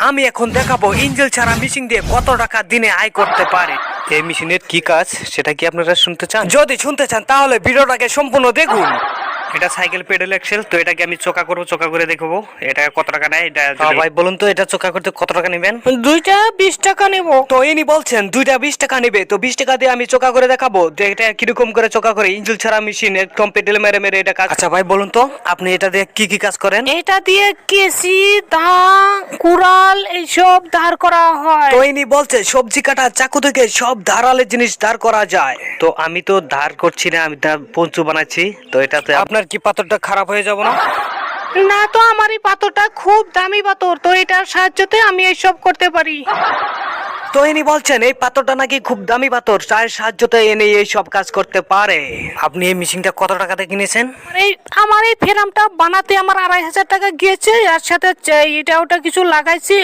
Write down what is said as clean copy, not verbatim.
আমি এখন দেখাবো ইঞ্জিল ছাড়া মেশিন দিয়ে কত টাকা দিনে আয় করতে পারে। এই মেশিনের কি কাজ সেটা কি আপনারা শুনতে চান? যদি শুনতে চান তাহলে ভিডিওটাকে সম্পূর্ণ দেখুন। এটা সাইকেল পেডেল এক্সেল, তো এটাকে আমি চোকা করবো, চোকা করে দেখবো এটা কত টাকা নেয়। এটা ভাই বলুন তো, এটা চোকা করতে কত টাকা নেবেন? দুইটা 20 টাকা নেব। তো ইনি বলছেন দুইটা 20 টাকা নেবে, তো 20 টাকা দিয়ে আমি চোকা করে দেখাবো যে এটা কিরকম করে চোকা করে ইঞ্জিল ছাড়া মেশিন একদম পেডেল মেরে মেরে এটা কাজ। আচ্ছা ভাই বলুন তো, আপনি এটা দিয়ে কি কি কাজ করেন? এটা দিয়ে কেসি, দা, কুড়াল এইসব দাঁড় করা হয়। তো ইনি বলছে সবজি কাটা চাকু থেকে সব ধারালের জিনিস দাঁড় করা যায়। তো আমি তো ধার করছি না, আমি পঞ্চু বানাচ্ছি। তো এটাতে আপনার কি পাথরটা খারাপ হয়ে যাব না? না তো, আমার এই পাথরটা খুব দামি পাথর, তো এটার সাহায্যতে আমি এইসব করতে পারি। তো ইনি বলছেন এই পাথরটা নাকি খুব দামি পাথর, তার সাহায্যতে এনে এই সব কাজ করতে পারে। আপনি এই মেশিনটা কত টাকাতে কিনেছেন? আমার এই ফেরামটা বানাতে আমার 2500 টাকা গিয়েছে, এর সাথে এটা ওটা কিছু লাগাইছি।